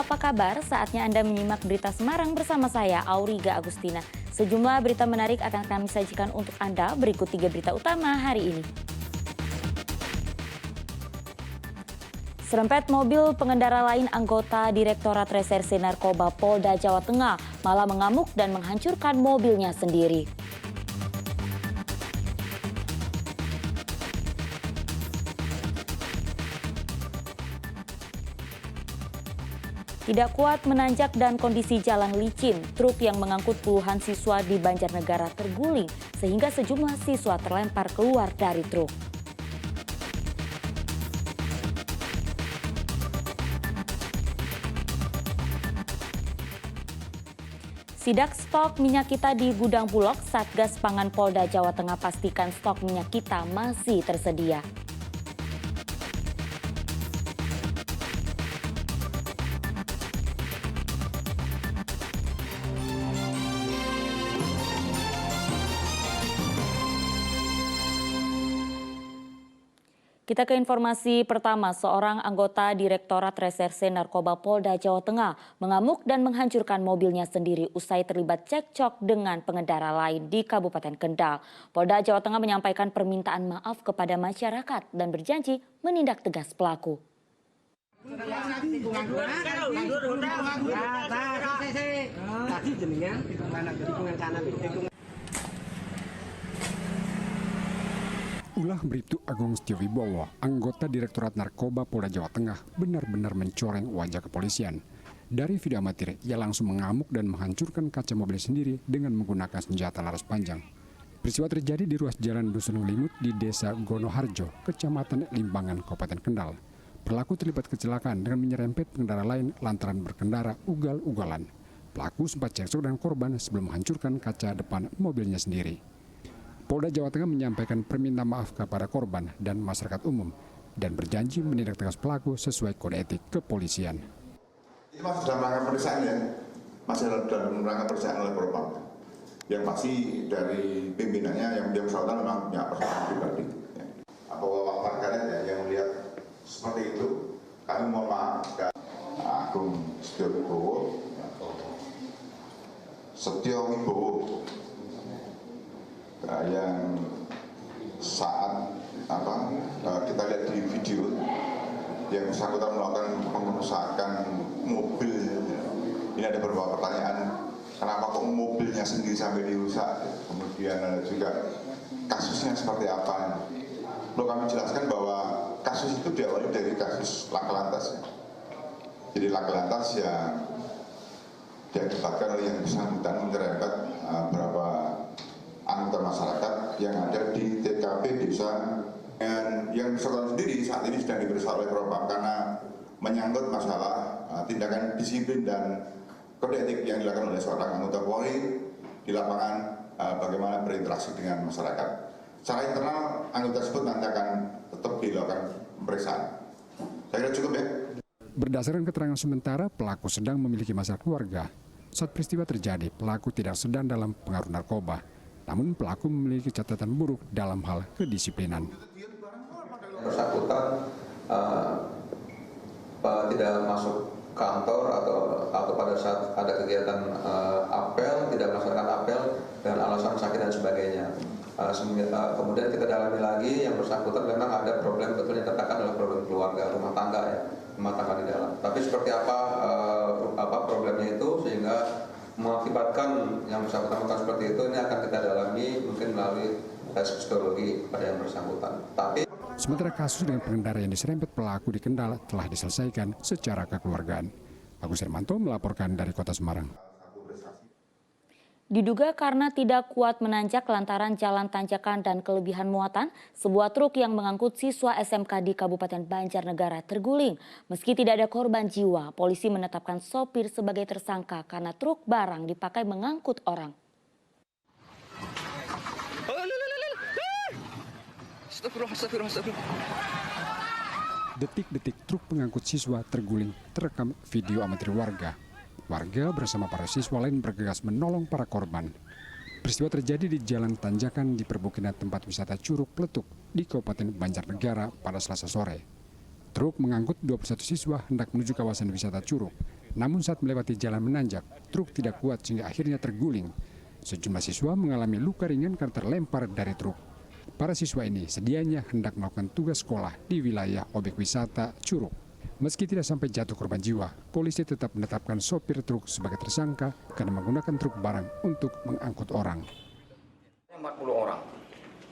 apa kabar? Saatnya Anda menyimak berita Semarang bersama saya, Auriga Agustina. Sejumlah berita menarik akan kami sajikan untuk Anda. Berikut 3 berita utama hari ini. Serempet mobil pengendara lain anggota Direktorat Reserse Narkoba Polda Jawa Tengah malah mengamuk dan menghancurkan mobilnya sendiri. Tidak kuat menanjak dan kondisi jalan licin, truk yang mengangkut puluhan siswa di Banjarnegara terguling sehingga sejumlah siswa terlempar keluar dari truk. Sidak stok minyak kita di gudang Bulog, Satgas Pangan Polda Jawa Tengah pastikan stok minyak kita masih tersedia. Kita ke informasi pertama, seorang anggota Direktorat Reserse Narkoba Polda Jawa Tengah mengamuk dan menghancurkan mobilnya sendiri usai terlibat cekcok dengan pengendara lain di Kabupaten Kendal. Polda Jawa Tengah menyampaikan permintaan maaf kepada masyarakat dan berjanji menindak tegas pelaku. Ulah Bribtu Agung Setiowibowo, anggota Direktorat Narkoba Polda Jawa Tengah, benar-benar mencoreng wajah kepolisian. Dari video amatir, ia langsung mengamuk dan menghancurkan kaca mobil sendiri dengan menggunakan senjata laras panjang. Peristiwa terjadi di ruas jalan Dusun Ngelimut di Desa Gonoharjo, Kecamatan Limbangan, Kabupaten Kendal. Pelaku terlibat kecelakaan dengan menyerempet pengendara lain lantaran berkendara ugal-ugalan. Pelaku sempat cekcok dengan korban sebelum menghancurkan kaca depan mobilnya sendiri. Polda Jawa Tengah menyampaikan permintaan maaf kepada korban dan masyarakat umum dan berjanji menindak tegas pelaku sesuai kode etik kepolisian. Itu masih dalam rangka pemeriksaan ya, masih dalam rangka pemeriksaan oleh Propam. Yang pasti dari pimpinannya yang dia bersangkutan memang punya persoalan pribadi. Ya. Apa warganet ya yang melihat seperti itu, kami mohon maaf dan Agung Setiowibowo, yang saat kita lihat di video yang bersangkutan melakukan pengerusakan mobil. Ini ada beberapa pertanyaan, kenapa kok mobilnya sendiri sampai dirusak, kemudian ada juga kasusnya seperti apa. Perlu kami jelaskan bahwa kasus itu diawali dari kasus laka lantas. Jadi laka lantas yang diakibatkan oleh yang bersangkutan menyerempet beberapa anggota masyarakat yang ada di TKP desa, dan yang bersangkutan sendiri saat ini sedang diperiksa oleh Propam karena menyangkut masalah tindakan disiplin dan kode etik yang dilakukan oleh seorang anggota Polri di lapangan bagaimana berinteraksi dengan masyarakat. Secara internal anggota tersebut nanti akan tetap dilakukan pemeriksaan. Saya kira cukup ya. Berdasarkan keterangan sementara, pelaku sedang memiliki masalah keluarga. Saat peristiwa terjadi, pelaku tidak sedang dalam pengaruh narkoba. Namun pelaku memiliki catatan buruk dalam hal kedisiplinan. Bersangkutan tidak masuk kantor atau pada saat ada kegiatan apel, tidak melaksanakan apel dengan alasan sakit dan sebagainya. Kemudian kita dalami lagi, yang bersangkutan memang ada problem, betul yang dikatakan adalah problem keluarga, rumah tangga ya, rumah tangga di dalam. Tapi seperti apa problemnya itu sehingga mengakibatkan yang bersangkutan melakukan seperti itu, ini akan kita dalami mungkin melalui tes psikologi pada yang bersangkutan. Sementara kasus dengan pengendara yang diserempet pelaku di Kendal telah diselesaikan secara kekeluargaan. Agus Hermanto melaporkan dari Kota Semarang. Diduga karena tidak kuat menanjak lantaran jalan tanjakan dan kelebihan muatan, sebuah truk yang mengangkut siswa SMK di Kabupaten Banjarnegara terguling. Meski tidak ada korban jiwa, polisi menetapkan sopir sebagai tersangka karena truk barang dipakai mengangkut orang. Detik-detik truk pengangkut siswa terguling terekam video amatir warga. Warga bersama para siswa lain bergegas menolong para korban. Peristiwa terjadi di Jalan Tanjakan di perbukitan tempat wisata Curug Pletuk di Kabupaten Banjarnegara pada Selasa sore. Truk mengangkut 21 siswa hendak menuju kawasan wisata Curug. Namun saat melewati jalan menanjak, truk tidak kuat sehingga akhirnya terguling. Sejumlah siswa mengalami luka ringan karena terlempar dari truk. Para siswa ini sedianya hendak melakukan tugas sekolah di wilayah objek wisata Curug. Meski tidak sampai jatuh korban jiwa, polisi tetap menetapkan sopir truk sebagai tersangka karena menggunakan truk barang untuk mengangkut orang. 40 orang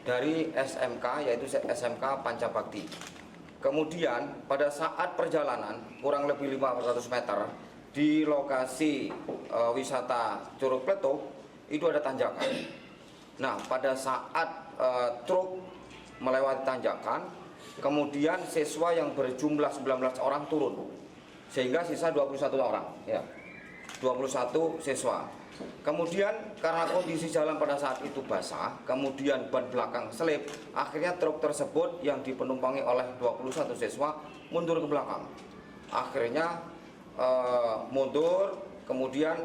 dari SMK, yaitu SMK Pancabakti. Kemudian pada saat perjalanan kurang lebih 500 meter di lokasi wisata Curug Pletok itu ada tanjakan. Nah, pada saat truk melewati tanjakan, kemudian siswa yang berjumlah 19 orang turun, sehingga sisa 21 orang, ya, 21 siswa. Kemudian karena kondisi jalan pada saat itu basah, kemudian ban belakang selip, akhirnya truk tersebut yang dipenumpangi oleh 21 siswa mundur ke belakang. Akhirnya mundur, kemudian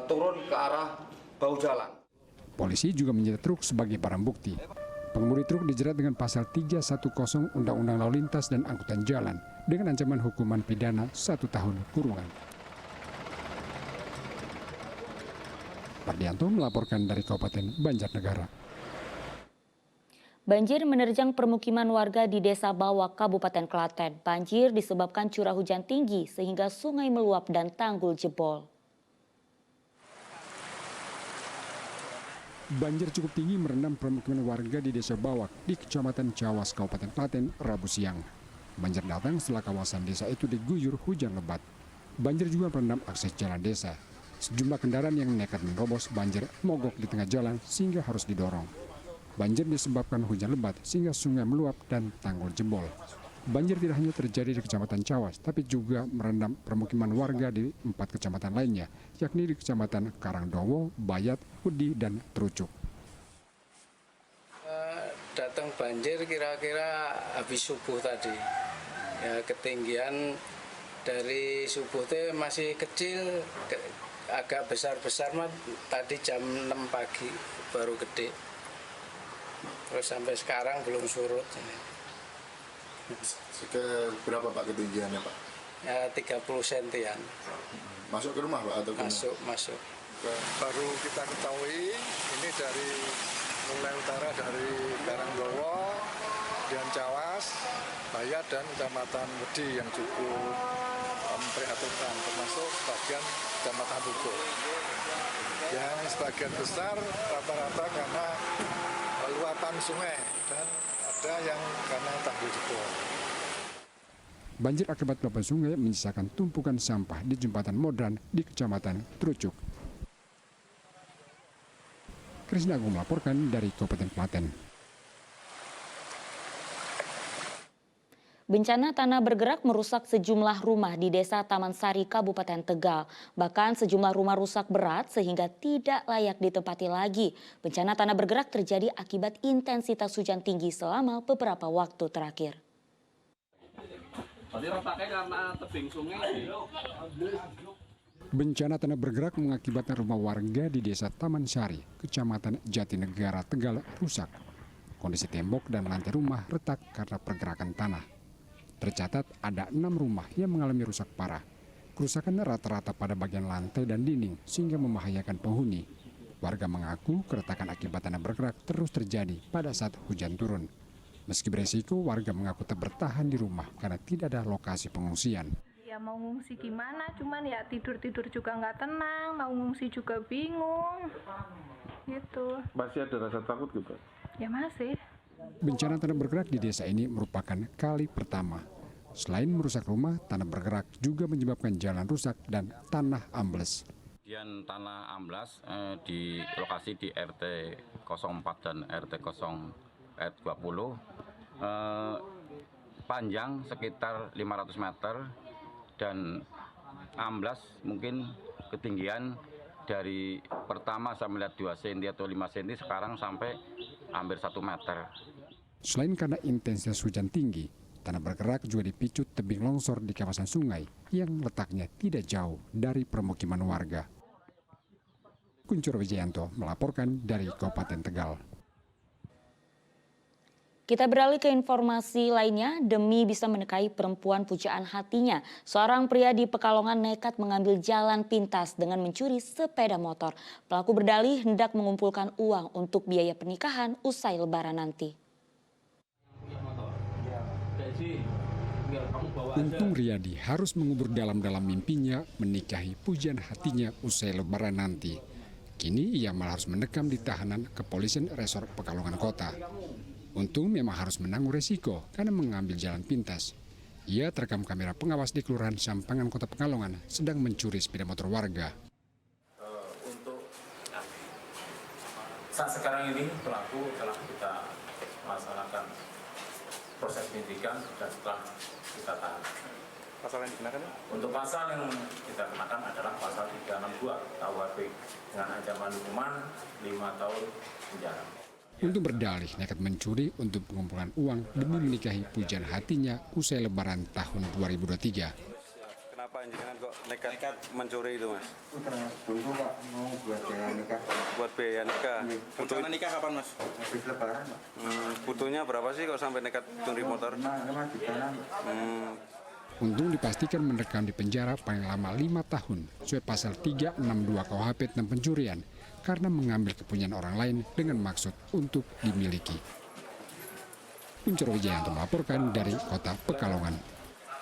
turun ke arah bahu jalan. Polisi juga menyita truk sebagai barang bukti. Pengemudi truk dijerat dengan pasal 310 Undang-Undang Lalu Lintas dan Angkutan Jalan dengan ancaman hukuman pidana 1 tahun kurungan. Pardianto melaporkan dari Kabupaten Banjarnegara. Banjir menerjang permukiman warga di Desa Bawak, Kabupaten Klaten. Banjir disebabkan curah hujan tinggi sehingga sungai meluap dan tanggul jebol. Banjir cukup tinggi merendam permukiman warga di Desa Bawak di Kecamatan Cawas, Kabupaten Klaten, Rabu siang. Banjir datang setelah kawasan desa itu diguyur hujan lebat. Banjir juga merendam akses jalan desa. Sejumlah kendaraan yang nekat menerobos banjir mogok di tengah jalan sehingga harus didorong. Banjir disebabkan hujan lebat sehingga sungai meluap dan tanggul jebol. Banjir tidak hanya terjadi di Kecamatan Cawas, tapi juga merendam permukiman warga di 4 kecamatan lainnya, yakni di Kecamatan Karangdowo, Bayat, Hudi, dan Trucuk. Datang banjir kira-kira habis subuh tadi. Ya, ketinggian dari subuh itu masih kecil, agak besar-besar mah tadi jam 6 pagi baru gede. Terus sampai sekarang belum surut. Berapa Pak ketinggiannya Pak? Ya 30 sentian. Masuk ke rumah Pak atau Masuk. Baru kita ketahui ini dari mulai utara dari Karangdowo, kemudian Cawas, Bayat dan Kecamatan Wedi yang cukup memprihatinkan, termasuk sebagian Kecamatan Tugu. Yang sebagian besar rata-rata karena luapan sungai dan ada yang karena tanggul jebol. Banjir akibat luapan sungai menyisakan tumpukan sampah di jembatan Modran di Kecamatan Trucuk. Krisna Agung melaporkan dari Kabupaten Klaten. Bencana tanah bergerak merusak sejumlah rumah di Desa Taman Sari, Kabupaten Tegal. Bahkan sejumlah rumah rusak berat sehingga tidak layak ditempati lagi. Bencana tanah bergerak terjadi akibat intensitas hujan tinggi selama beberapa waktu terakhir. Bencana tanah bergerak mengakibatkan rumah warga di Desa Taman Sari, Kecamatan Jatinegara, Tegal rusak. Kondisi tembok dan lantai rumah retak karena pergerakan tanah. Tercatat ada 6 rumah yang mengalami rusak parah. Kerusakan rata-rata pada bagian lantai dan dinding sehingga membahayakan penghuni. Warga mengaku keretakan akibat tanah bergerak terus terjadi pada saat hujan turun. Meski beresiko, warga mengaku tetap bertahan di rumah karena tidak ada lokasi pengungsian. Ya mau ngungsi gimana, cuman ya tidur-tidur juga nggak tenang, mau ngungsi juga bingung, gitu. Masih ada rasa takut gitu? Ya masih. Bencana tanah bergerak di desa ini merupakan kali pertama. Selain merusak rumah, tanah bergerak juga menyebabkan jalan rusak dan tanah ambles. Kemudian tanah amblas di lokasi di RT 04 dan RT 20 panjang sekitar 500 meter dan amblas mungkin ketinggian dari pertama saya melihat 2 cm atau 5 cm sekarang sampai hampir 1 meter. Selain karena intensitas hujan tinggi, tanah bergerak juga dipicu tebing longsor di kawasan sungai yang letaknya tidak jauh dari permukiman warga. Kuncur Wijayanto melaporkan dari Kabupaten Tegal. Kita beralih ke informasi lainnya. Demi bisa menikahi perempuan pujaan hatinya, seorang pria di Pekalongan nekat mengambil jalan pintas dengan mencuri sepeda motor. Pelaku berdalih hendak mengumpulkan uang untuk biaya pernikahan usai Lebaran nanti. Untung Riyadi harus mengubur dalam-dalam mimpinya menikahi pujian hatinya usai Lebaran nanti. Kini ia malah harus mendekam di tahanan kepolisian Resor Pekalongan Kota. Untung memang harus menanggung resiko karena mengambil jalan pintas. Ia terekam kamera pengawas di Kelurahan Sampangan Kota Pekalongan sedang mencuri sepeda motor warga. Untuk saat sekarang ini pelaku telah kita melaksanakan proses penyidikan dan setelah kita tahan. Pasal yang dikenakan? Untuk pasal yang kita kenakan adalah pasal 362 KUHP dengan ancaman hukuman 5 tahun penjara. Untung berdalih nekat mencuri untuk mengumpulkan uang demi menikahi pujian hatinya usai Lebaran tahun 2023. Kenapa jenengan kok nekat mencuri itu, Mas? Dulu Pak mau buat biaya nikah. Buat biaya nikah. Rencana nikah kapan, Mas? Habis Lebaran, Pak. Butuhnya berapa sih kok sampai nekat curi motor? 5 jutaan. Untung dipastikan mendekam di penjara paling lama 5 tahun sesuai pasal 362 KUHP tentang pencurian karena mengambil kepunyaan orang lain dengan maksud untuk dimiliki. Uncur Wijayanto melaporkan dari Kota Pekalongan.